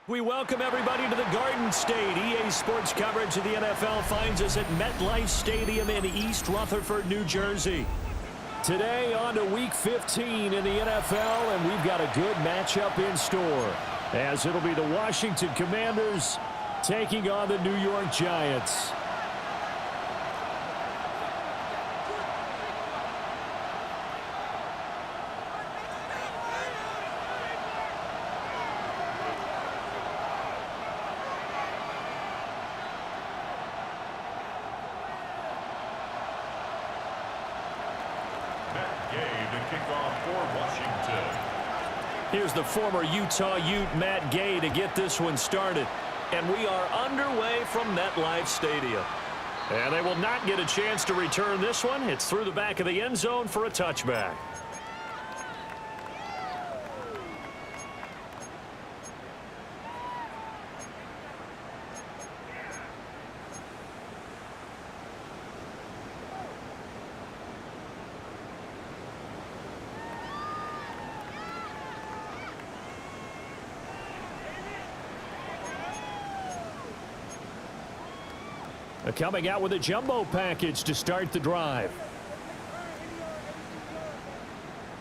We welcome everybody to the Garden State. EA Sports coverage of the NFL finds us at MetLife Stadium in East Rutherford, New Jersey. Today on to Week 15 in the NFL, and we've got a good matchup in store, as it'll be the Washington Commanders taking on the New York Giants. Here's the former Utah Ute, Matt Gay, to get this one started. And we are underway from MetLife Stadium. And they will not get a chance to return this one. It's through the back of the end zone for a touchback. Coming out with a jumbo package to start the drive.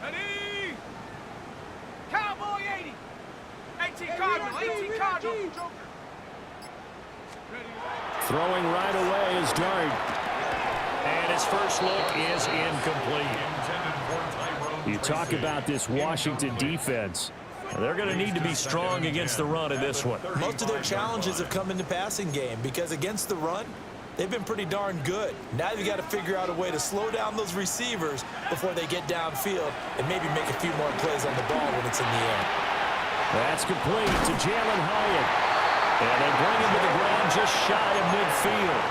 Ready? Cowboy 80. 18 Cardinal. 18 Cardinal. Throwing right away is Dart. And his first look is incomplete. You talk about this Washington defense. They're going to need to be strong against the run in this one. Most of their challenges have come in the passing game because against the run, they've been pretty darn good. Now you've got to figure out a way to slow down those receivers before they get downfield and maybe make a few more plays on the ball when it's in the air. That's complete to Jalen Hyatt. And they bring him to the ground just shy of midfield.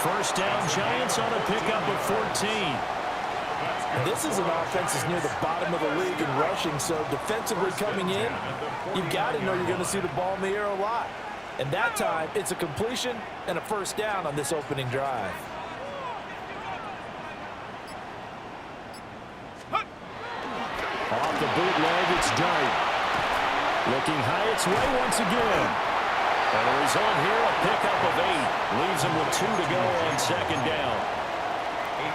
First down, Giants on a pickup of 14. This is an offense that's near the bottom of the league in rushing, so defensively coming in, you've got to know you're going to see the ball in the air a lot. And that time, it's a completion and a first down on this opening drive. Off the bootleg, it's Dart. Looking Hyatt's way once again. And the result here, a pickup of 8. Leaves him with 2 to go on second down.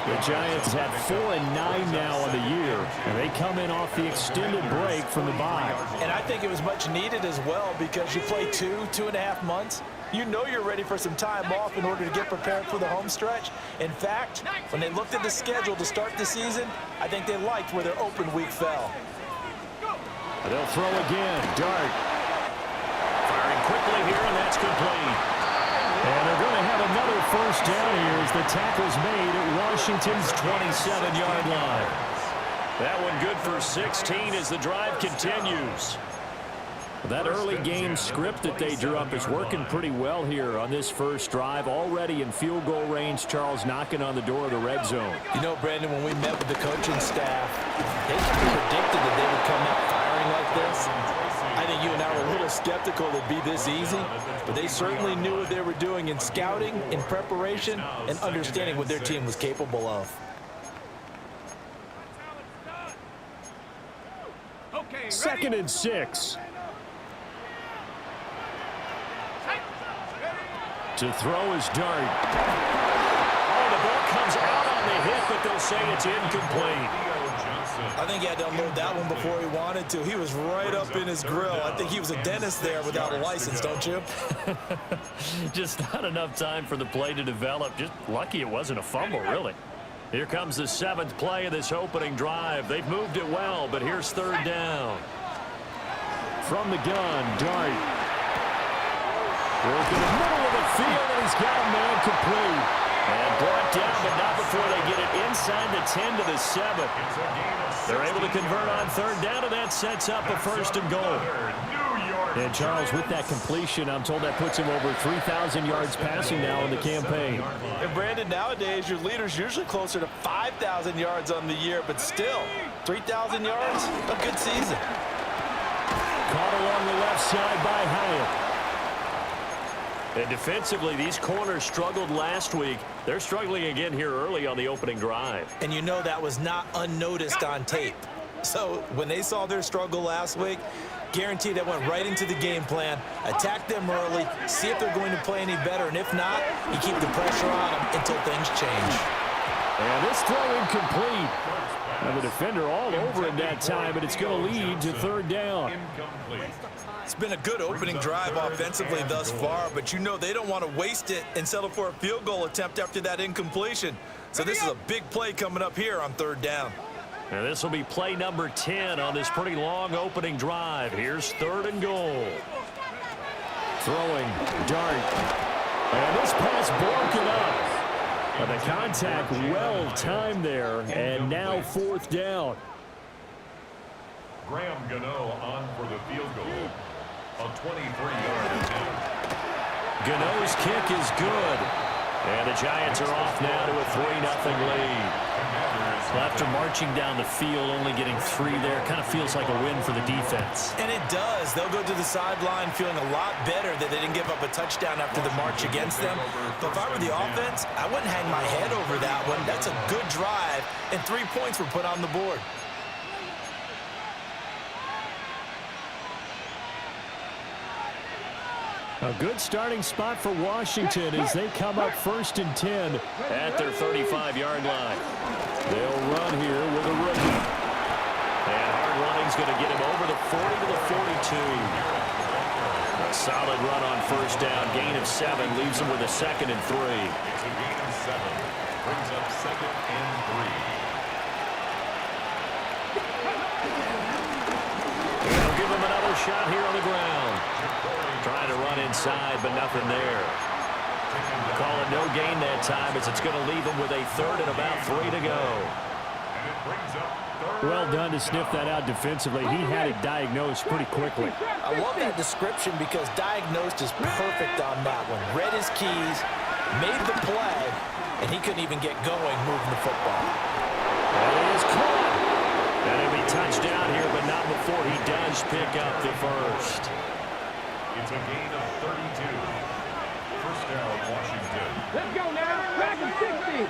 The Giants have 4-9 now on the year, and they come in off the extended break from the bye. And I think it was much needed as well because you play 2.5 months. You know you're ready for some time off in order to get prepared for the home stretch. In fact, when they looked at the schedule to start the season, I think they liked where their open week fell. They'll throw again. Dart. Firing quickly here, and that's complete. And they're going to have another first down here as the tackle's made at Washington's 27-yard line. That one good for 16 as the drive continues. That early game script that they drew up is working pretty well here on this first drive. Already in field goal range, Charles knocking on the door of the red zone. You know, Brandon, when we met with the coaching staff, they predicted that they would come out firing like this. I think you and I were a little skeptical it'd be this easy, but they certainly knew what they were doing in scouting, in preparation, and understanding what their team was capable of. Second and 6. To throw is Dart. Oh, the ball comes out on the hit, but they'll say it's incomplete. I think he had to unload that one before he wanted to. He was right up in his grill. I think he was a dentist there without a license, don't you? Just not enough time for the play to develop. Just lucky it wasn't a fumble, really. Here comes the 7th play of this opening drive. They've moved it well, but here's third down. From the gun, Dart. Working in the middle of the field, and he's got a man complete. And brought down, but not before they get it inside the 10 to the 7. They're able to convert on third down, and that sets up a first and goal. And, Charles, with that completion, I'm told that puts him over 3,000 yards passing now in the campaign. And, Brandon, nowadays your leader's usually closer to 5,000 yards on the year, but still, 3,000 yards, a good season. Caught along the left side by Hyatt. And defensively, these corners struggled last week. They're struggling again here early on the opening drive. And you know that was not unnoticed on tape. So when they saw their struggle last week, guaranteed that went right into the game plan, attack them early, see if they're going to play any better, and if not, you keep the pressure on them until things change. And this throw incomplete. And the defender all over it that time, but it's going to lead to third down. It's been a good opening drive offensively thus far, but you know they don't want to waste it and settle for a field goal attempt after that incompletion. So this is a big play coming up here on third down. And this will be play number 10 on this pretty long opening drive. Here's third and goal. Throwing, dart. And this pass broken up. And the contact well timed there, and now fourth down. Graham Gano on for the field goal. A 23-yard attempt. Gano's kick is good. And the Giants are off now to a 3-0 lead. After marching down the field, only getting 3 there, kind of feels like a win for the defense. And it does. They'll go to the sideline feeling a lot better that they didn't give up a touchdown after the march against them. But if I were the offense, I wouldn't hang my head over that one. That's a good drive, and 3 points were put on the board. A good starting spot for Washington as they come up first and 10 at their 35-yard line. They'll run here with a rookie. And hard running's going to get him over the 40 to the 42. A solid run on first down. Gain of 7 leaves him with a 2nd and 3. It's a gain of 7. Brings up 2nd and 3. They'll give him another shot here on the ground. Trying to run inside, but nothing there. Call it no gain that time as it's going to leave him with a 3rd and about 3 to go. Well done to sniff that out defensively. He had it diagnosed pretty quickly. I love that description because diagnosed is perfect on that one. Read his keys, made the play, and he couldn't even get going moving the football. That is caught. And it'll be touchdown here, but not before he does pick up the first. It's a gain of 32. First down, Washington. Let's go now. Back in 60.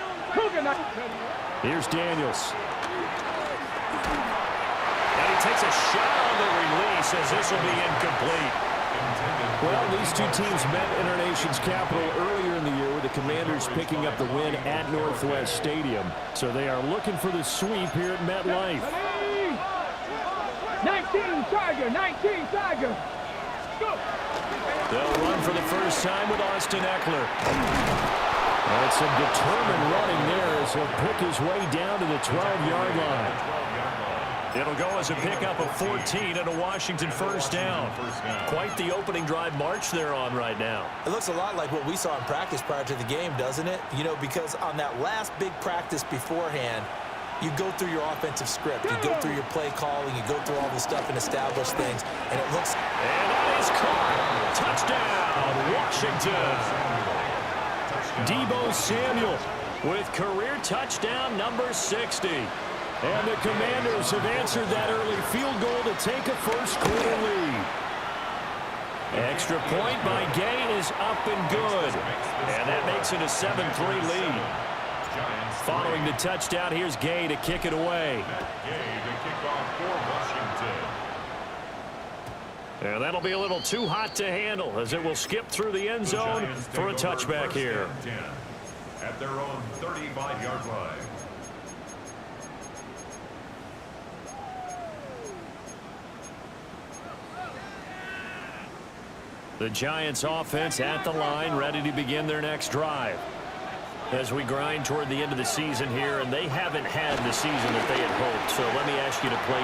Here's Daniels. And he takes a shot on the release as this will be incomplete. Well, these two teams met in our nation's capital earlier in the year with the Commanders picking up the win at Northwest Stadium. So they are looking for the sweep here at MetLife. 19 Tiger. Go. They'll run for the first time with Austin Eckler. And some determined running there as he'll pick his way down to the 12-yard line. It'll go as a pickup of 14 and a Washington first down. Quite the opening drive march they're on right now. It looks a lot like what we saw in practice prior to the game, doesn't it? You know, because on that last big practice beforehand, you go through your offensive script. You go through your play calling. You go through all the stuff and establish things. And it looks... And that is caught. Touchdown, Washington. Deebo Samuel with career touchdown number 60. And the Commanders have answered that early field goal to take a first quarter lead. Extra point by Gay is up and good. And that makes it a 7-3 lead. Following the touchdown, here's Gay to kick it away. And that'll be a little too hot to handle as it will skip through the end zone for a touchback here. At their own 35-yard line. The Giants offense at the line, ready to begin their next drive. As we grind toward the end of the season here, and they haven't had the season that they had hoped. So let me ask you to play.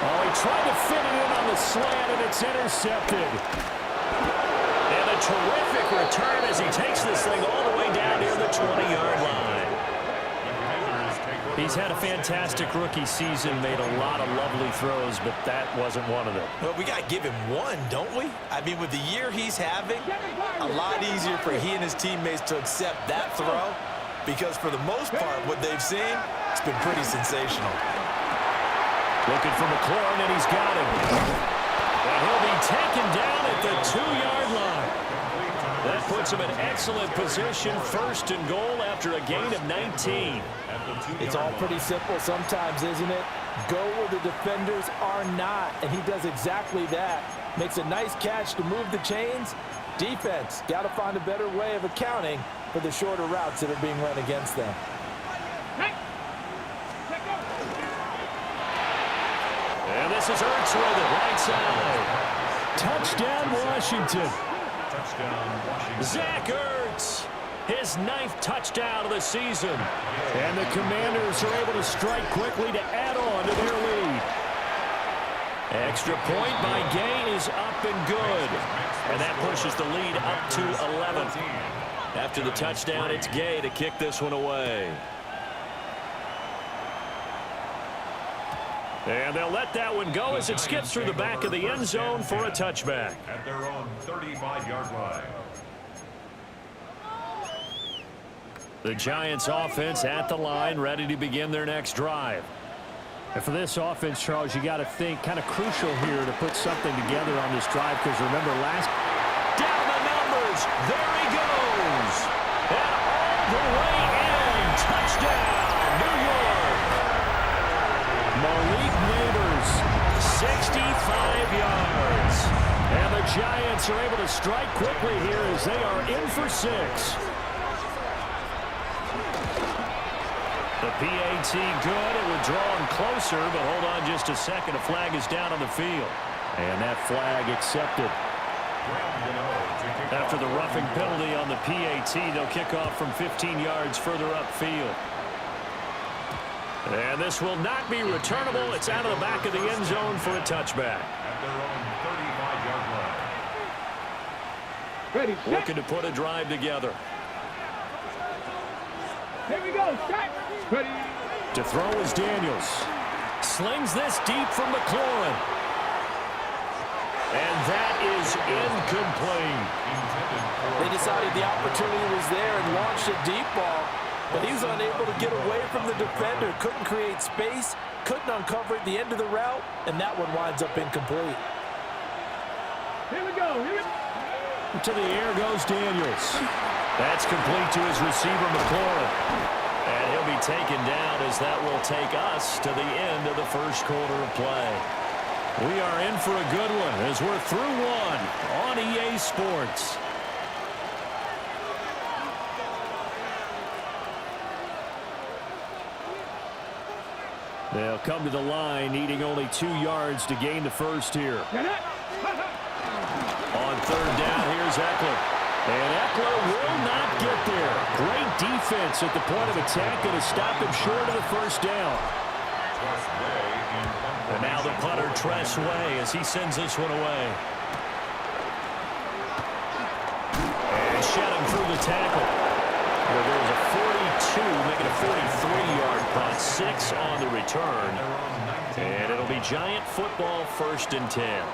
Oh, he tried to fit it in on the slant, and it's intercepted. And a terrific return as he takes this thing all the way down near the 20-yard He's had a fantastic rookie season, made a lot of lovely throws, but that wasn't one of them. Well, we got to give him one, don't we? I mean, with the year he's having, a lot easier for he and his teammates to accept that throw because for the most part, what they've seen, it's been pretty sensational. Looking for McLaurin, and he's got him. And he'll be taken down at the 2-yard line. That puts him in excellent position, first and goal after a gain of 19. It's all pretty simple sometimes, isn't it? Go where the defenders are not, and he does exactly that. Makes a nice catch to move the chains. Defense, got to find a better way of accounting for the shorter routes that are being run against them. And this is Ertz with it, right side. Touchdown, Washington. Touchdown, Washington. Zach Ertz, his 9th touchdown of the season. And the Commanders are able to strike quickly to add on to their lead. Extra point by Gay is up and good. And that pushes the lead up to 11. After the touchdown, it's Gay to kick this one away. And they'll let that one go as it skips through the back of the end zone for a touchback. At their own 35-yard line. The Giants offense at the line, ready to begin their next drive. And for this offense, Charles, you got to think kind of crucial here to put something together on this drive because remember last... Down the numbers! There he goes! And all the way in! Touchdown, New York! Malik Neighbors, 65 yards. And the Giants are able to strike quickly here as they are in for 6. The PAT good. It would draw him closer, but hold on just a second. A flag is down on the field. And that flag accepted. After the roughing penalty on the PAT, they'll kick off from 15 yards further upfield. And this will not be returnable. It's out of the back of the end zone for a touchback. At their own 35-yard line. Ready, set. Looking to put a drive together. Here we go, set. Ready. To throw is Daniels. Slings this deep from McLaurin. And that is incomplete. They decided the opportunity was there and launched a deep ball, but he was unable to get away from the defender, couldn't create space, couldn't uncover at the end of the route, and that one winds up incomplete. Here we go. Here we go. To the air goes Daniels. That's complete to his receiver, McLaurin. And he'll be taken down as that will take us to the end of the first quarter of play. We are in for a good one as we're through one on EA Sports. They'll come to the line, needing only 2 yards to gain the first here. On third down, here's Eckler. And Eckler will not get there. Great defense at the point of attack, going to stop him short of the first down. And now the punter, Tress Way, as he sends this one away. And shot him through the tackle. Well, there's a 42, making a 43-yard punt, 6 on the return. And it'll be Giant football, 1st and 10.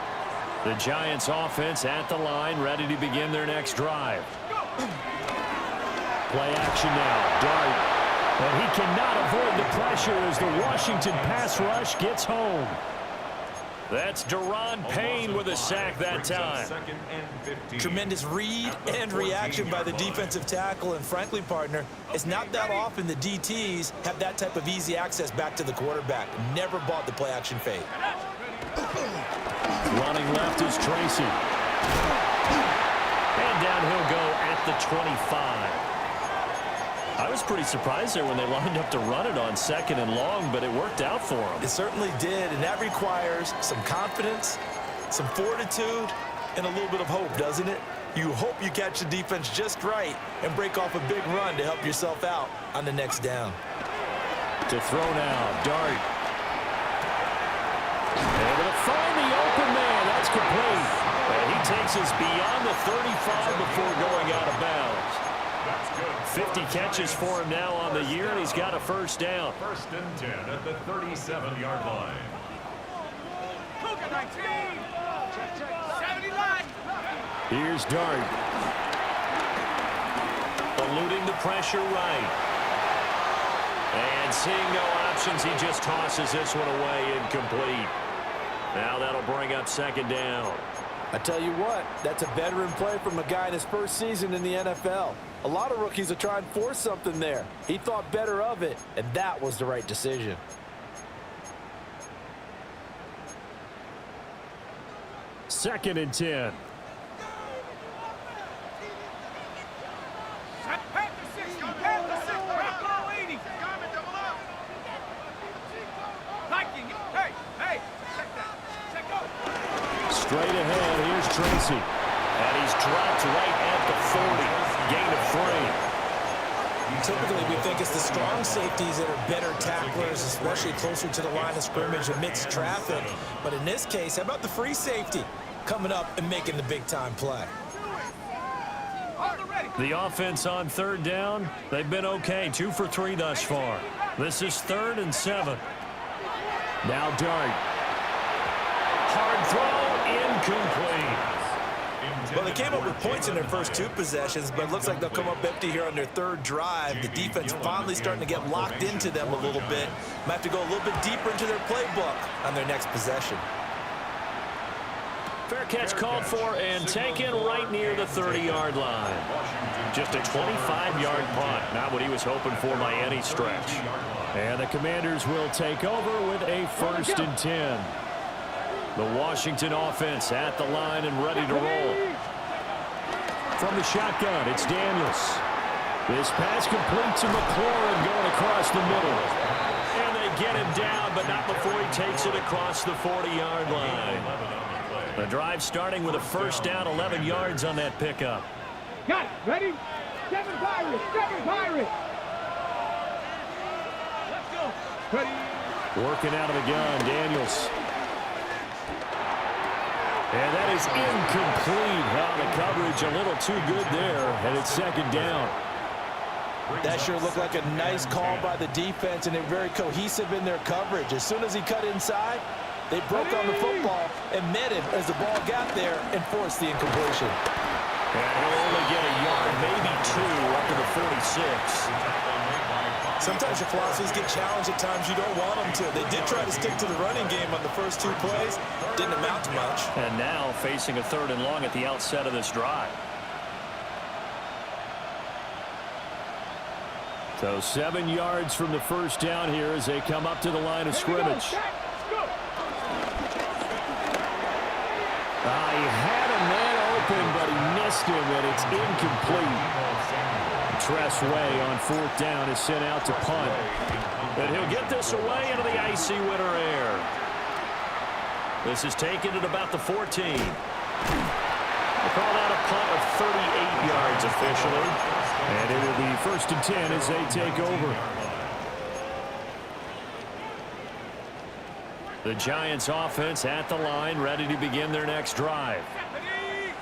The Giants offense at the line, ready to begin their next drive. Play action now, Dart. And he cannot avoid the pressure as the Washington pass rush gets home. That's Deron Payne with a sack that time. Tremendous read and reaction by the defensive tackle, and frankly, partner, it's not that often the DTs have that type of easy access back to the quarterback. Never bought the play action fade. Running left is Tracy. And down he'll go at the 25. I was pretty surprised there when they lined up to run it on 2nd and long, but it worked out for them. It certainly did, and that requires some confidence, some fortitude, and a little bit of hope, doesn't it? You hope you catch the defense just right and break off a big run to help yourself out on the next down. To throw now, Dart. Able to find the open man. That's complete. And he takes us beyond the 35 before going out of bounds. 50 catches for him now on the year, and he's got a first down. First and 10 at the 37-yard line. Cougar 19. 70 line. Here's Dart. Eluding the pressure right. And seeing no options, he just tosses this one away incomplete. Now that'll bring up second down. I tell you what, that's a veteran play from a guy in his first season in the NFL. A lot of rookies will try and force something there. He thought better of it, and that was the right decision. Second and 10. Straight ahead, here's Tracy. And he's dropped right at the 40. Gain of 3. Typically, we think it's the strong safeties that are better tacklers, especially closer to the line of scrimmage amidst traffic. But in this case, how about the free safety coming up and making the big-time play? The offense on third down, they've been okay. 2 for 3 thus far. This is 3rd and 7. Now Dart. Hard throw, incomplete. Well, they came up with points in their first 2 possessions, but it looks like they'll come up empty here on their 3rd drive. The defense finally starting to get locked into them a little bit. Might have to go a little bit deeper into their playbook on their next possession. Fair catch called for and taken right near the 30-yard line. Just a 25-yard punt, not what he was hoping for by any stretch. And the Commanders will take over with a 1st and 10. The Washington offense at the line and ready to roll. From the shotgun, it's Daniels. This pass complete to McLaurin going across the middle. And they get him down, but not before he takes it across the 40-yard line. The drive starting with a first down, 11 yards on that pickup. Got it. Ready? 7 Pirates. 7 Pirates. Let's go. Ready? Working out of the gun, Daniels. And that is incomplete. Well, the coverage a little too good there, and it's second down. That sure looked like a nice call by the defense, and they're very cohesive in their coverage. As soon as he cut inside, they broke on the football and met him as the ball got there and forced the incompletion. And he'll only get a yard, maybe 2, up to the 46. Sometimes your philosophies get challenged at times you don't want them to. They did try to stick to the running game on the first 2 plays. Didn't amount to much. And now facing a 3rd and long at the outset of this drive. So 7 yards from the first down here as they come up to the line of scrimmage. He had a man open, but he missed him, and it's incomplete. Tressway on 4th down is sent out to punt. And he'll get this away into the icy winter air. This is taken at about the 14. They call that a punt of 38 yards officially. And it will be 1st and 10 as they take over. The Giants offense at the line, ready to begin their next drive.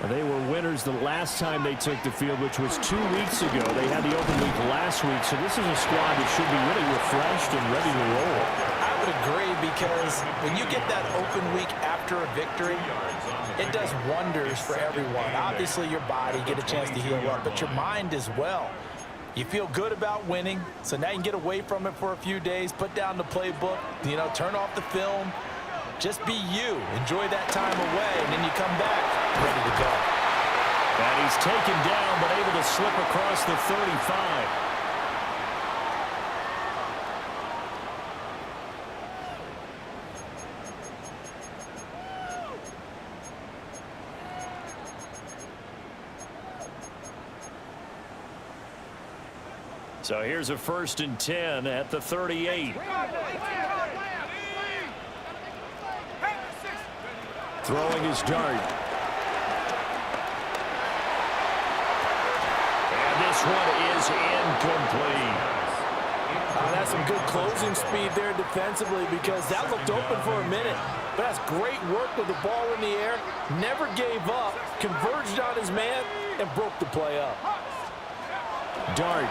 They were winners the last time they took the field, which was 2 weeks ago. They had the open week last week, so this is a squad that should be really refreshed and ready to roll. I would agree, because when you get that open week after a victory, it does wonders for everyone. Obviously, your body get a chance to heal up, but your mind as well. You feel good about winning, so now you can get away from it for a few days, put down the playbook, turn off the film. Just be you. Enjoy that time away, and then you come back ready to go. And he's taken down, but able to slip across the 35. So here's a 1st and 10 at the 38. Throwing his dart. And this one is incomplete. That's some good closing speed there defensively, because that looked open for a minute. But that's great work with the ball in the air. Never gave up, converged on his man, and broke the play up. Dart.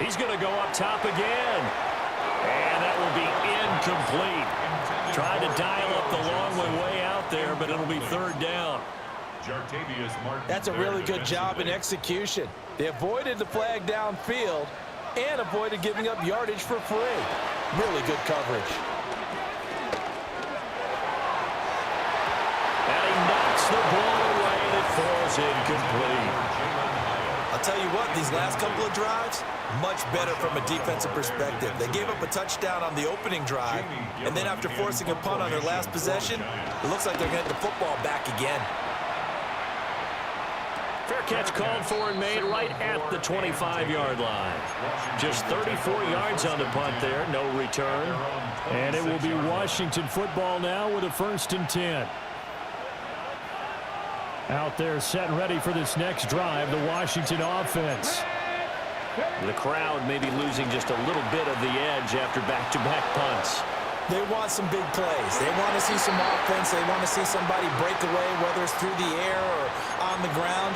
He's going to go up top again. And that will be incomplete. Tried to dial up the long way out there, but it'll be third down. That's a really good job in execution. They avoided the flag downfield and avoided giving up yardage for free. Really good coverage. And he knocks the ball away, and it falls incomplete. I'll tell you what, these last couple of drives, much better from a defensive perspective. They gave up a touchdown on the opening drive, and then after forcing a punt on their last possession, it looks like they're getting the football back again. Fair catch called for and made right at the 25-yard line. Just 34 yards on the punt there, no return. And it will be Washington football now with a 1st and 10. Out there set and ready for this next drive, the Washington offense. The crowd may be losing just a little bit of the edge after back-to-back punts. They want some big plays. They want to see some offense. They want to see somebody break away, whether it's through the air or on the ground.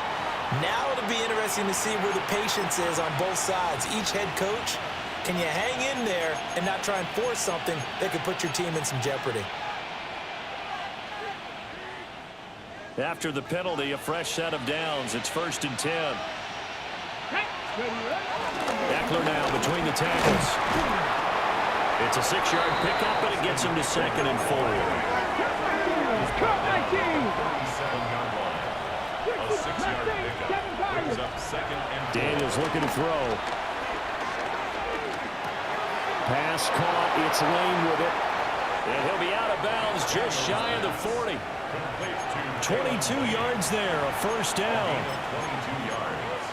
Now it'll be interesting to see where the patience is on both sides. Each head coach, can you hang in there and not try and force something that could put your team in some jeopardy? After the penalty, a fresh set of downs. It's 1st and 10. Eckler now between the tackles. It's a 6-yard pickup, but it gets him to 2nd and 4. Daniels looking to throw. Pass caught. It's Lane with it. And he'll be out of bounds just shy of the 40. 22 yards there, a 1st down.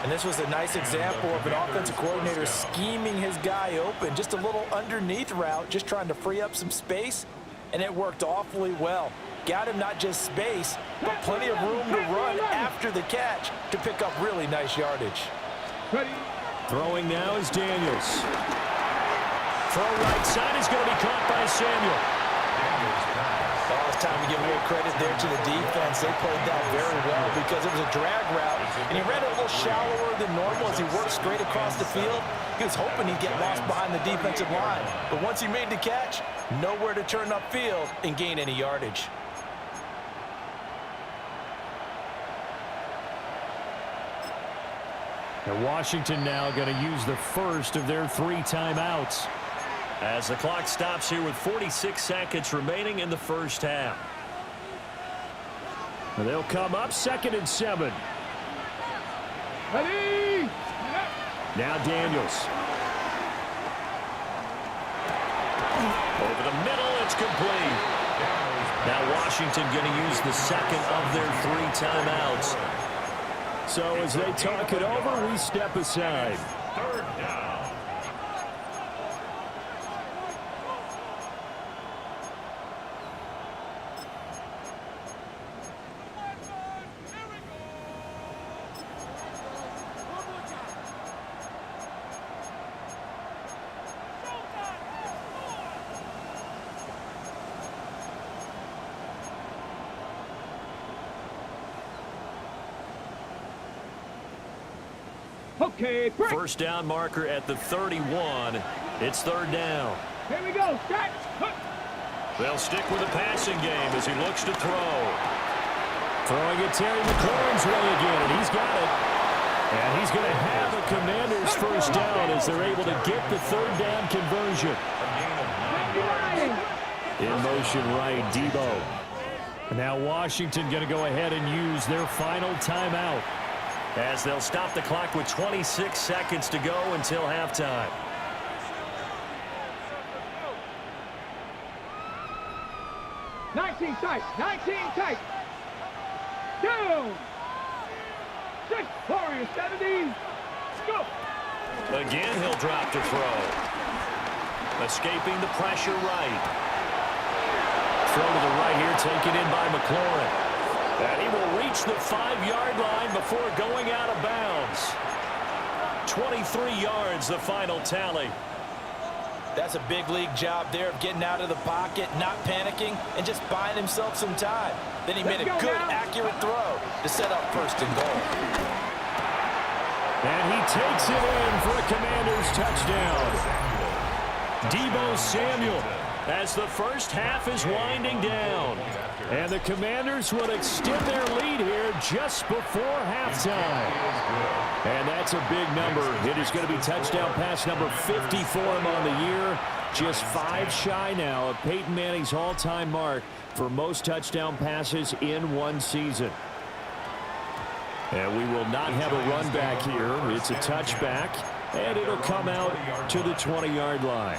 And this was a nice example of an offensive coordinator scheming his guy open. Just a little underneath route, just trying to free up some space, and it worked awfully well. Got him not just space, but plenty of room to run after the catch to pick up really nice yardage. Throwing now is Daniels. Throw right side is going to be caught by Samuel. Oh, it's time to give more credit there to the defense. They played that very well because it was a drag route, and he ran it a little shallower than normal as he worked straight across the field. He was hoping he'd get lost behind the defensive line, but once he made the catch, nowhere to turn upfield and gain any yardage. And Washington now going to use the first of their 3 timeouts as the clock stops here with 46 seconds remaining in the first half. And they'll come up 2nd and 7. Ready? Now Daniels. Over the middle, it's complete. Now Washington going to use the 2nd of their 3 timeouts. So as they talk it over, we step aside. 3rd down. Okay, break. First down marker at the 31. It's 3rd down. Here we go. Start. They'll stick with the passing game as he looks to throw. Throwing it Terry McLaurin's way again, and he's got it. And he's going to have a Commanders first down as they're able to get the 3rd down conversion. In motion right, Debo. And now Washington going to go ahead and use their final timeout as they'll stop the clock with 26 seconds to go until halftime. Nineteen tight. Down. 6, Warriors, 70. Go. Again, he'll drop to throw. Escaping the pressure right. Throw to the right here, taken in by McLaurin. And he will reach the 5-yard line before going out of bounds. 23 yards, the final tally. That's a big league job there of getting out of the pocket, not panicking, and just buying himself some time. Then he made a good, accurate throw to set up 1st and goal. And he takes it in for a Commanders touchdown. Deebo Samuel as the first half is winding down. And the Commanders will extend their lead here just before halftime. And that's a big number. It is going to be touchdown pass number 50 for him on the year. Just 5 shy now of Peyton Manning's all-time mark for most touchdown passes in one season. And we will not have a run back here. It's a touchback, and it'll come out to the 20-yard line.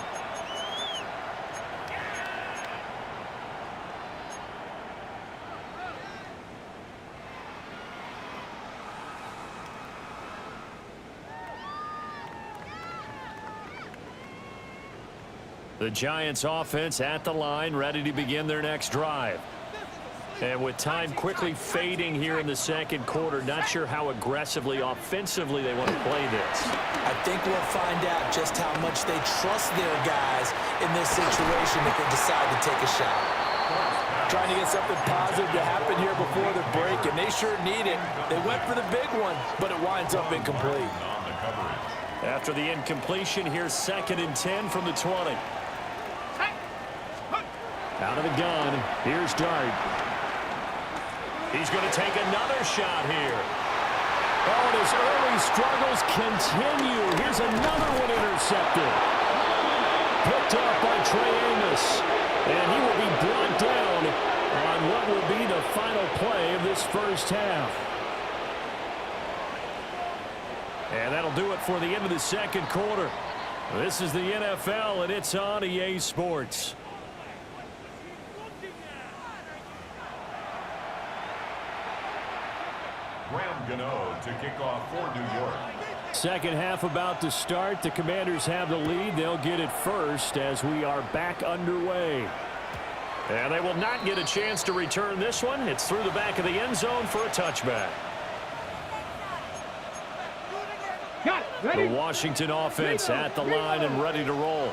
The Giants offense at the line, ready to begin their next drive. And with time quickly fading here in the second quarter, not sure how aggressively, offensively they want to play this. I think we'll find out just how much they trust their guys in this situation if they decide to take a shot. Trying to get something positive to happen here before the break, and they sure need it. They went for the big one, but it winds up incomplete. After the incompletion, here's 2nd and 10 from the 20. Out of the gun, here's Dart. He's going to take another shot here. Oh, and his early struggles continue. Here's another one intercepted. Picked up by Trey Amos. And he will be brought down on what will be the final play of this first half. And that'll do it for the end of the second quarter. This is the NFL, and it's on EA Sports. Graham Gano to kick off for New York. Second half about to start. The Commanders have the lead. They'll get it first as we are back underway. And they will not get a chance to return this one. It's through the back of the end zone for a touchback. The Washington offense at the line and ready to roll.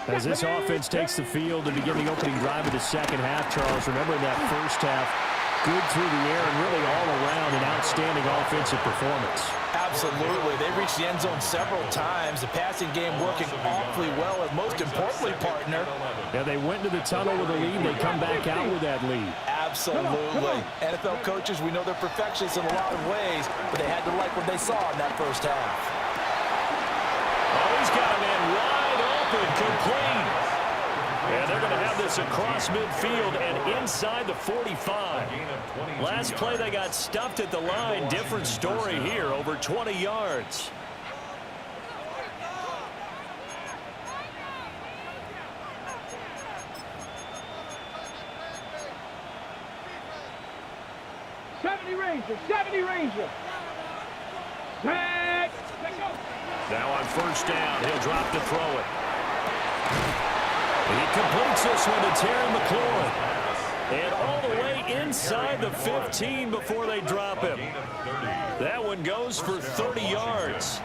As this offense takes the field to begin the opening drive of the second half, Charles, remember in that first half, good through the air and really all around an outstanding offensive performance. Absolutely. They reached the end zone several times. The passing game working awfully well, and most importantly, partner. Yeah, they went to the tunnel with a lead. They come back out with that lead. Absolutely. NFL coaches, we know they're perfectionists in a lot of ways, but they had to like what they saw in that first half. Oh, he's got a man wide open, complete. And they're going to have this across midfield and inside the 45. Last play they got stuffed at the line. Different story here, over 20 yards. Ranger, 70 Ranger. Set. Now on first down, he'll drop to throw it. He completes this one to Terry McLaurin. And all the way inside the 15 before they drop him. That one goes for 30 yards.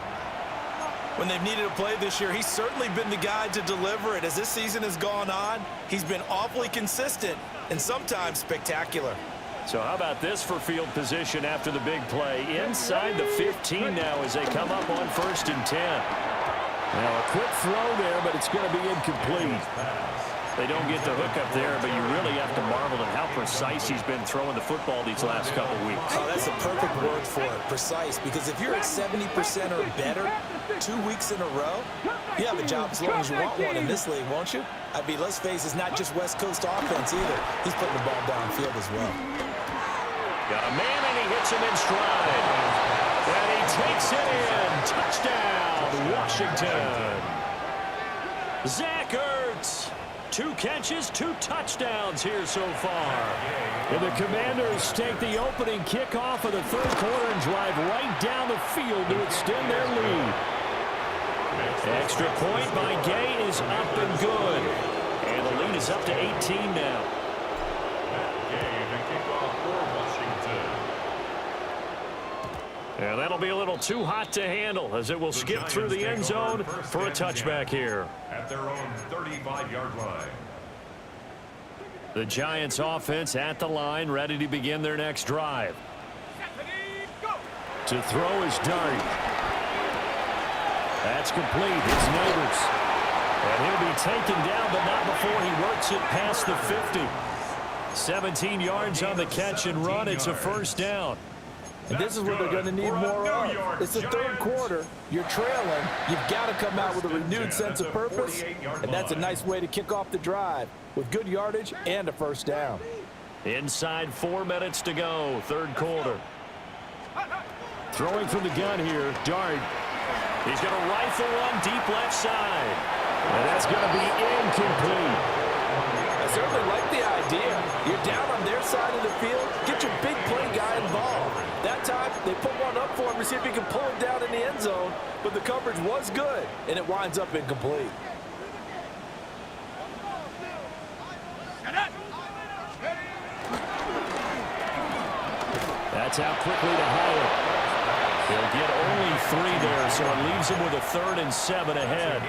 When they've needed a play this year, he's certainly been the guy to deliver it. As this season has gone on, he's been awfully consistent and sometimes spectacular. So how about this for field position after the big play? Inside the 15 now as they come up on 1st and 10. Now a quick throw there, but it's going to be incomplete. They don't get the hook up there, but you really have to marvel at how precise he's been throwing the football these last couple weeks. Oh, that's the perfect word for it, precise, because if you're at 70% or better 2 weeks in a row, you have a job as long as you want one in this league, won't you? I mean, let's face it, it's not just West Coast offense either. He's putting the ball downfield as well. Got a man, and he hits him in stride. And he takes it in. Touchdown, Washington. Zach Ertz. 2 catches, 2 touchdowns here so far. And the Commanders take the opening kickoff of the third quarter and drive right down the field to extend their lead. Extra point by Gay is up and good. And the lead is up to 18 now. And that'll be a little too hot to handle as it will skip through the end zone for a touchback here. At their own 35-yard line. The Giants offense at the line, ready to begin their next drive. To throw is Dart. That's complete. It's Neighbors. And he'll be taken down, but not before he works it past the 50. 17 yards on the catch and run. It's a first down. And this is what they're going to need more of. It's the third quarter. You're trailing. You've got to come out with a renewed sense of purpose. And that's a nice way to kick off the drive with good yardage and a first down. Inside 4 minutes to go, third quarter. Throwing from the gun here, Dart. He's going to rifle one deep left side. And that's going to be incomplete. I certainly like the idea. You're down on their side of the field. Get your big play guy involved. That time, they put one up for him to see if he can pull it down in the end zone. But the coverage was good, and it winds up incomplete. That's out quickly to Hyatt. He'll get only 3 there, so it leaves him with a 3rd and 7 ahead.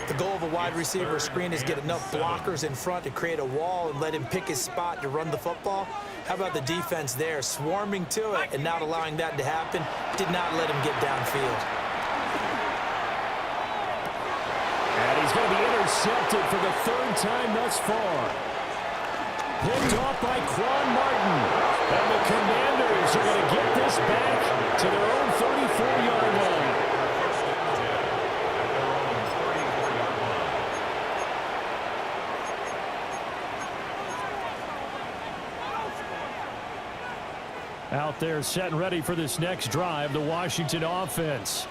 The goal of a wide receiver screen is get enough blockers in front to create a wall and let him pick his spot to run the football. How about the defense there, swarming to it and not allowing that to happen? Did not let him get downfield. And he's going to be intercepted for the 3rd time thus far. Picked off by Quan Martin. And the Commanders are going to get this back to their own 34-yard line. Out there set and ready for this next drive, the Washington offense.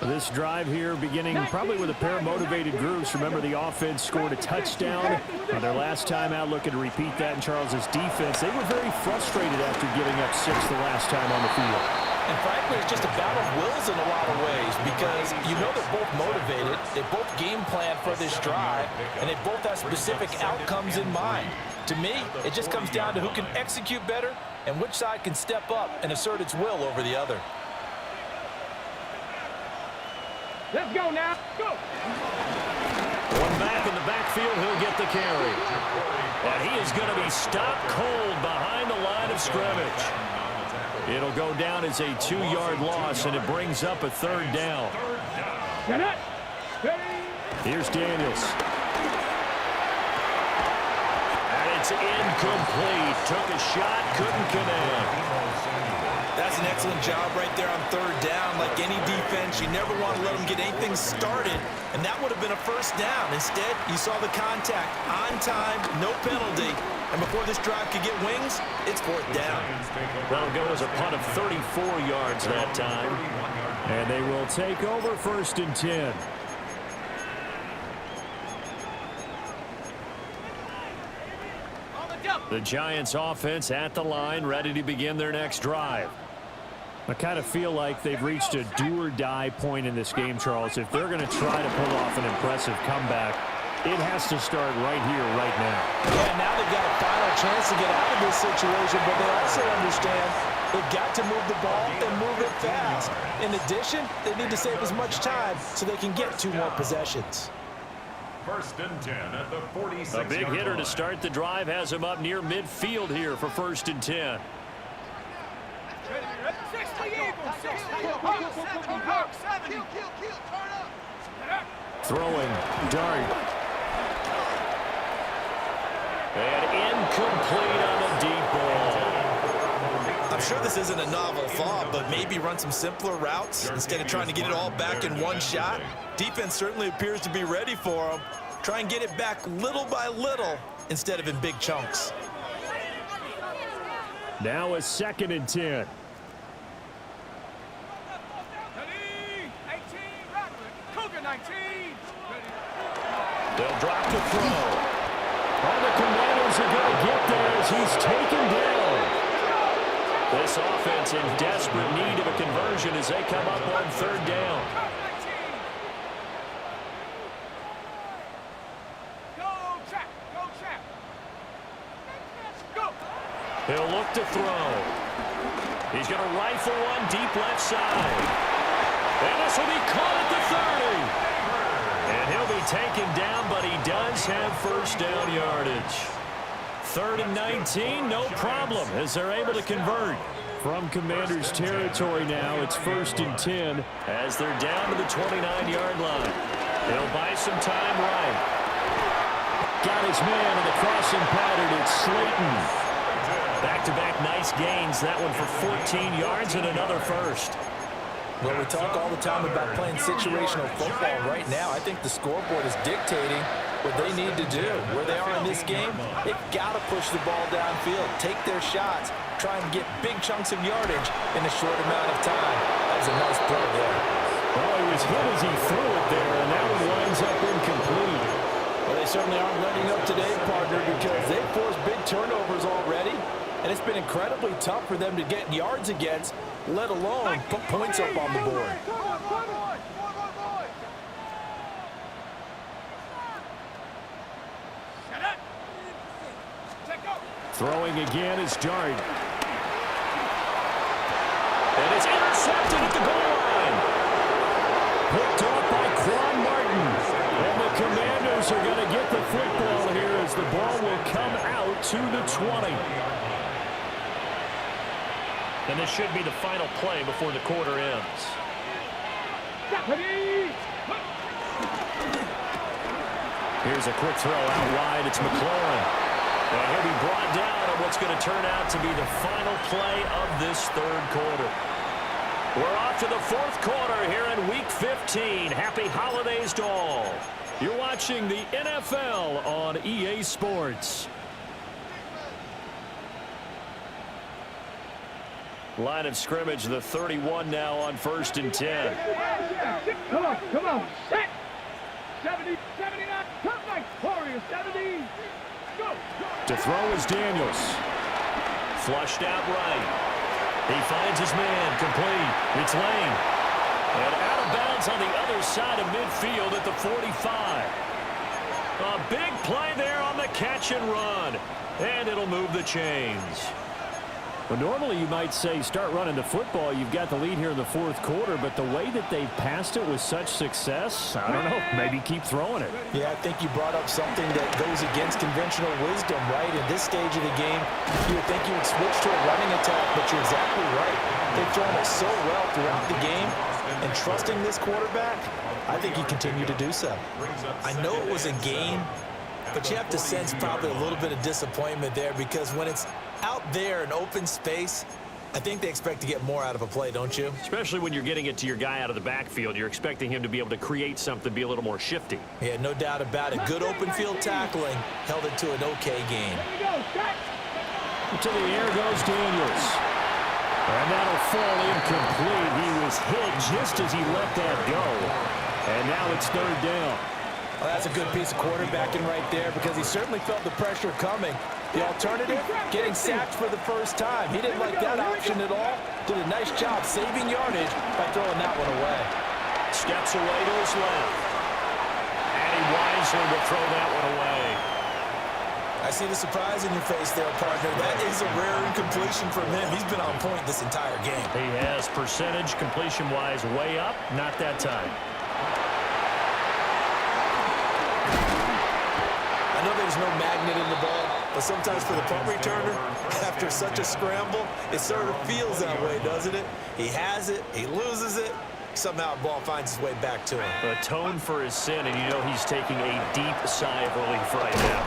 This drive here beginning probably with a pair of motivated groups. Remember, the offense scored a touchdown on their last time out. Looking to repeat that in Charles's defense. They were very frustrated after giving up 6 the last time on the field. And frankly, it's just a battle of wills in a lot of ways because you know they're both motivated. They both game plan for this drive, and they both have specific outcomes in mind. To me, it just comes down to who can execute better and which side can step up and assert its will over the other. Let's go now. Go. One back in the backfield, he'll get the carry. And he is going to be stopped cold behind the line of scrimmage. It'll go down as a 2-yard loss, and it brings up a 3rd down. Here's Daniels. And it's incomplete. Took a shot, couldn't connect. That's an excellent job right there on 3rd down. Like any defense, you never want to let them get anything started, and that would have been a first down. Instead, you saw the contact on time, no penalty, and before this drive could get wings, it's 4th down. That'll go as a punt of 34 yards that time, and they will take over 1st and 10. The Giants offense at the line, ready to begin their next drive. I kind of feel like they've reached a do-or-die point in this game, Charles. If they're going to try to pull off an impressive comeback, it has to start right here, right now. Yeah, now they've got a final chance to get out of this situation, but they also understand they've got to move the ball and move it fast. In addition, they need to save as much time so they can get 2 more possessions. 1st and 10 at the 46. A big hitter to start the drive has him up near midfield here for 1st and 10. Throwing, Dart. And incomplete on the deep ball. I'm sure this isn't a novel thought, but maybe run some simpler routes instead of trying to get it all back in one shot. Defense certainly appears to be ready for them. Try and get it back little by little instead of in big chunks. Now a 2nd and 10. They'll drop the throw. All the Commanders are going to get there as he's taken down. This offense in desperate need of a conversion as they come up on 3rd down. He'll look to throw. He's going to rifle one deep left side. And this will be caught at the 30. And he'll be taken down, but he does have 1st down yardage. 3rd and 19, no problem, as they're able to convert. From Commanders territory now, it's 1st and 10 as they're down to the 29-yard line. They'll buy some time right. Got his man in the crossing pattern. It's Slayton. Back-to-back nice gains. That one for 14 yards and another first. Well, we talk all the time about playing situational football. Right now, I think the scoreboard is dictating what they need to do. Where they are in this game, they've got to push the ball downfield, take their shots, try and get big chunks of yardage in a short amount of time. That was a nice play there. Well, he was hit as he threw it there, and that one winds up incomplete. Well, they certainly aren't letting up today, partner, because they've forced big turnovers already, and it's been incredibly tough for them to get yards against, let alone put points up on the board. Throwing again is Dart. And it's intercepted at the goal line. Picked off by Quan Martin. And the Commanders are going to get the football here as the ball will come out to the 20. And this should be the final play before the quarter ends. Here's a quick throw out wide. It's McLaurin. And he'll be brought down on what's going to turn out to be the final play of this third quarter. We're off to the fourth quarter here in Week 15. Happy holidays to all. You're watching the NFL on EA Sports. Line of scrimmage, the 31 now on 1st and 10. Come on, set. 70, 79, come back, Warriors, 70. Go. To throw is Daniels. Flushed out right. He finds his man, complete. It's Lane. And out of bounds on the other side of midfield at the 45. A big play there on the catch and run. And it'll move the chains. Well, normally you might say start running the football. You've got the lead here in the fourth quarter, but the way that they've passed it with such success, I don't know, maybe keep throwing it. Yeah, I think you brought up something that goes against conventional wisdom, right? In this stage of the game, you would think you would switch to a running attack, but you're exactly right. They've thrown it so well throughout the game, and trusting this quarterback, I think you continue to do so. I know it was a game, but you have to sense probably a little bit of disappointment there because when it's out there in open space, I think they expect to get more out of a play, don't you? Especially when you're getting it to your guy out of the backfield. You're expecting him to be able to create something, be a little more shifty. Yeah, no doubt about it. Good open field tackling held it to an okay game. To the air goes Daniels. And that'll fall incomplete. He was hit just as he let that go. And now it's 3rd down. Well, that's a good piece of quarterbacking right there because he certainly felt the pressure coming. The alternative, getting sacked for the first time. He didn't like that option at all. Did a nice job saving yardage by throwing that one away. Steps away to his left. And he wisely will throw that one away. I see the surprise in your face there, partner. That is a rare incompletion from him. He's been on point this entire game. He has percentage completion-wise way up. Not that time. I know there's no magnet in the ball, but sometimes for the punt returner, after such a scramble, it sort of feels that way, doesn't it? He has it, he loses it, somehow the ball finds its way back to him. Atone for his sin, and you know he's taking a deep sigh of relief right now.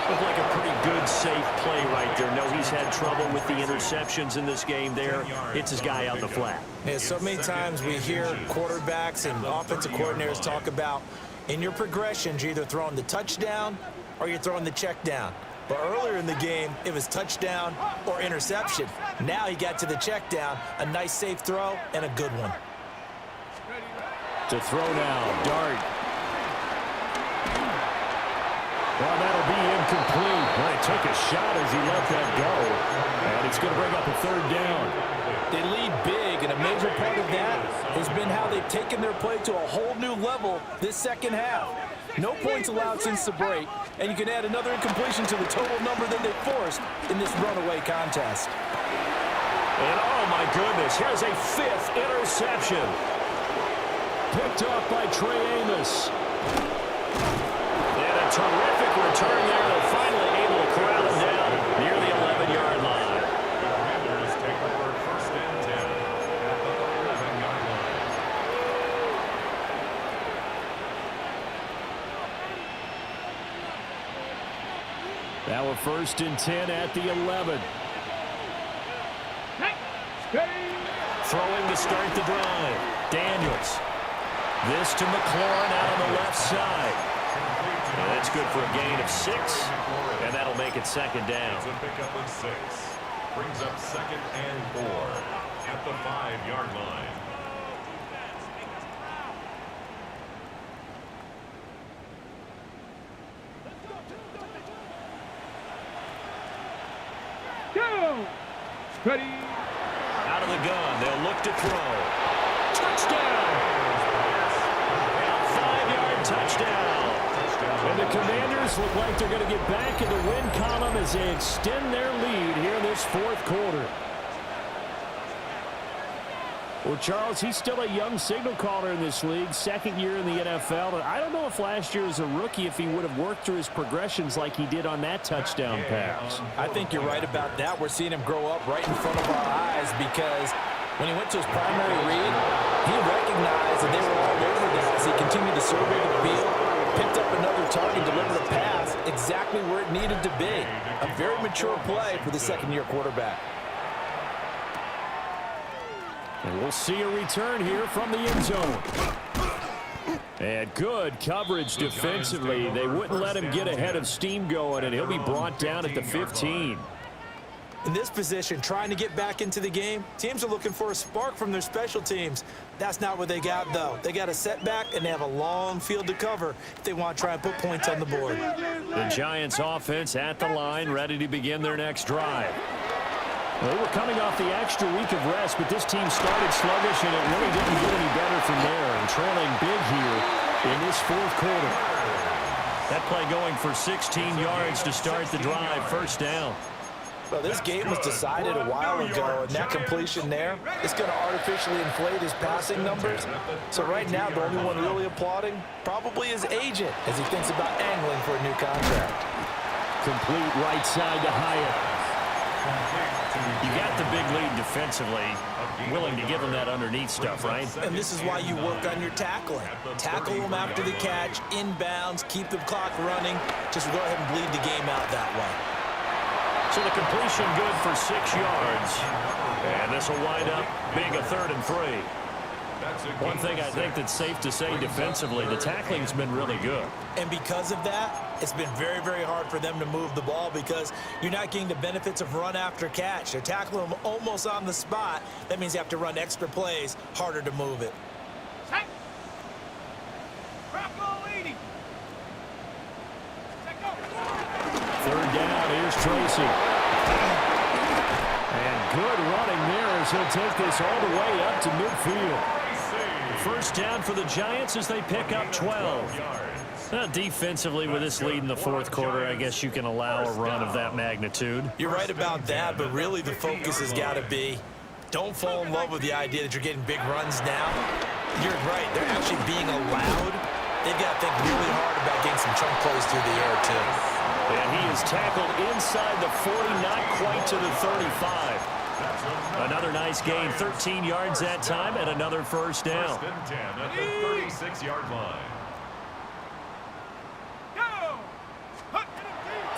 Looked like a pretty good, safe play right there. No, he's had trouble with the interceptions in this game there. It's his guy out in the flat. Yeah, so many times we hear quarterbacks and offensive coordinators talk about in your progressions, you're either throwing the touchdown or you're throwing the check down. But earlier in the game, it was touchdown or interception. Now he got to the check down, a nice safe throw, and a good one. To throw now, Dart. Well, that'll be incomplete. Well, he took a shot as he let that go. And it's going to bring up a 3rd down. They lead big, and a major part of that has been how they've taken their play to a whole new level this second half. No points allowed since the break, and you can add another incompletion to the total number that they forced in this runaway contest. And oh my goodness, here's a 5th interception. Picked off by Trey Amos. And a terrific return there. They're finally able to corral him down near the 11-yard line. Now a 1st and 10 at the 11. Throwing to start the drive. Daniels. This to McLaurin out on the left side. And that's good for a gain of 6. And that'll make it 2nd down. It's a pickup of 6. Brings up 2nd and 4 at the 5-yard line. Ready. Out of the gun. They'll look to throw. Touchdown. 5-yard touchdown. And the Commanders look like they're going to get back in the win column as they extend their lead here in this 4th quarter. Well, Charles, he's still a young signal caller in this league, 2nd year in the NFL. But I don't know if last year as a rookie if he would have worked through his progressions like he did on that touchdown pass. I think you're right about that. We're seeing him grow up right in front of our eyes because when he went to his primary read, he recognized that they were all over that as he continued to survey the field, picked up another target, delivered a pass exactly where it needed to be. A very mature play for the 2nd-year quarterback. And we'll see a return here from the end zone. And good coverage defensively. They wouldn't let him get ahead of steam going, and he'll be brought down at the 15. In this position, trying to get back into the game, teams are looking for a spark from their special teams. That's not what they got, though. They got a setback, and they have a long field to cover if they want to try and put points on the board. The Giants offense at the line, ready to begin their next drive. They were coming off the extra week of rest, but this team started sluggish, and it really didn't get any better from there. And trailing big here in this 4th quarter. That play going for 16 yards to start the drive, 1st down. Well, this game was decided a while ago, and that completion there is going to artificially inflate his passing numbers. So right now, the only one really applauding probably his agent as he thinks about angling for a new contract. Complete right side to Hyatt. You got the big lead defensively, willing to give him that underneath stuff, right? And this is why you work on your tackling. Tackle them after the catch, inbounds, keep the clock running. Just go ahead and bleed the game out that way. So the completion good for 6 yards. And this will wind up being a 3rd and 3. One thing I think that's safe to say defensively, the tackling's been really good. And because of that, it's been very, very hard for them to move the ball because you're not getting the benefits of run after catch. They're tackling them almost on the spot. That means you have to run extra plays, harder to move it. Third down, here's Tracy. And good running there as he'll take this all the way up to midfield. 1st down for the Giants as they pick up 12. Defensively, with this lead in the 4th quarter, I guess you can allow a run of that magnitude. You're right about that, but really the focus has got to be don't fall in love with the idea that you're getting big runs now. You're right. They're actually being allowed. They've got to think really hard about getting some chunk plays through the air, too. And he is tackled inside the 40, not quite to the 35. Another nice gain, 13 yards that time, and another 1st down. 1st and 10 at the 36-yard line.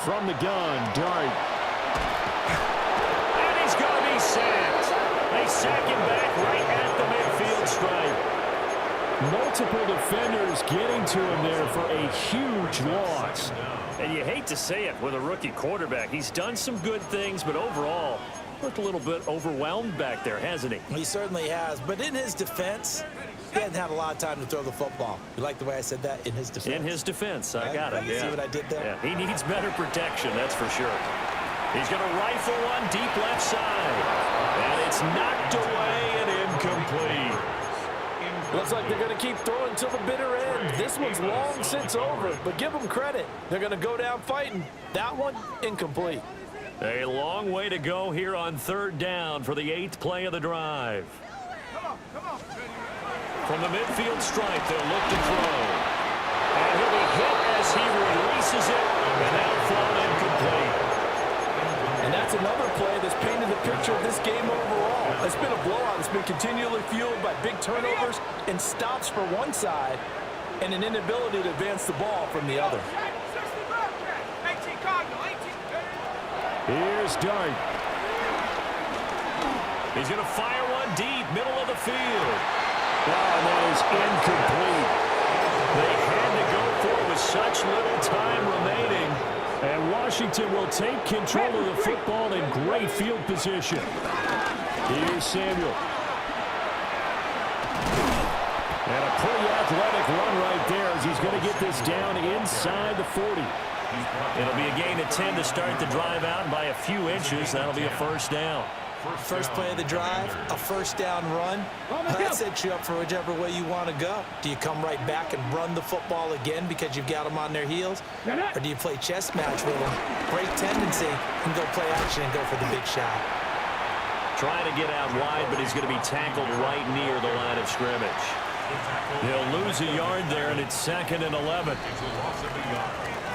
From the gun, Dart. And he's going to be sacked. They sack him back right at the midfield stripe. Multiple defenders getting to him there for a huge loss. And you hate to say it with a rookie quarterback. He's done some good things, but overall, looked a little bit overwhelmed back there, hasn't he? He certainly has. But in his defense, he hasn't had a lot of time to throw the football. You like the way I said that? In his defense? In his defense. I got it. You see what I did there? Yeah, he needs better protection, that's for sure. He's going to rifle one deep left side. And it's knocked away and incomplete. Looks like they're going to keep throwing until the bitter end. This one's long since over, but give them credit. They're going to go down fighting. That one, incomplete. A long way to go here on 3rd down for the 8th play of the drive. From the midfield stripe, they'll look to throw. And he'll be hit as he releases it, and now thrown incomplete. And that's another play that's painted the picture of this game overall. It's been a blowout. It's been continually fueled by big turnovers and stops for one side and an inability to advance the ball from the other. this dart. He's going to fire one deep, middle of the field. Oh, and that is incomplete. They had to go for it with such little time remaining. And Washington will take control of the football in great field position. Here's Samuel. And a pretty athletic run right there as he's going to get this down inside the 40. It'll be a gain of 10 to start the drive out. By a few inches, that'll be a first down. First play of the drive, a first down run. That sets you up for whichever way you want to go. Do you come right back and run the football again because you've got them on their heels? Or do you play chess match with them, break tendency, and go play action and go for the big shot? Trying to get out wide, but he's going to be tackled right near the line of scrimmage. They'll lose a yard there, and it's 2nd and 11.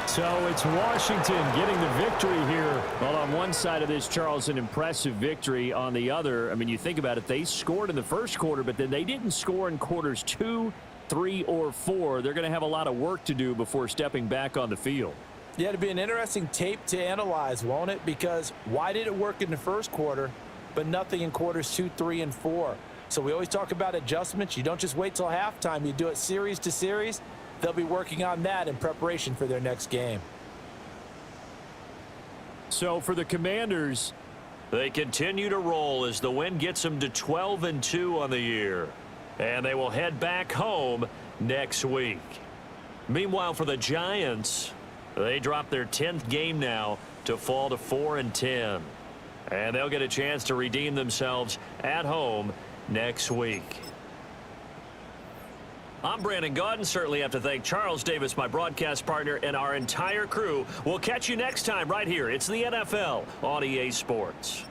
So it's Washington getting the victory here. Well, on one side of this, Charles, an impressive victory. On the other, I mean, you think about it, they scored in the first quarter, but then they didn't score in quarters 2, 3, or 4. They're going to have a lot of work to do before stepping back on the field. Yeah, it'll be an interesting tape to analyze, won't it? Because why did it work in the first quarter, but nothing in quarters 2, 3, and 4? So we always talk about adjustments. You don't just wait till halftime. You do it series to series. They'll be working on that in preparation for their next game. So for the Commanders, they continue to roll as the win gets them to 12-2 on the year. And they will head back home next week. Meanwhile, for the Giants, they drop their 10th game now to fall to 4-10. And they'll get a chance to redeem themselves at home next week. I'm Brandon Gaudin. Certainly have to thank Charles Davis, my broadcast partner, and our entire crew. We'll catch you next time right here. It's the NFL on EA Sports.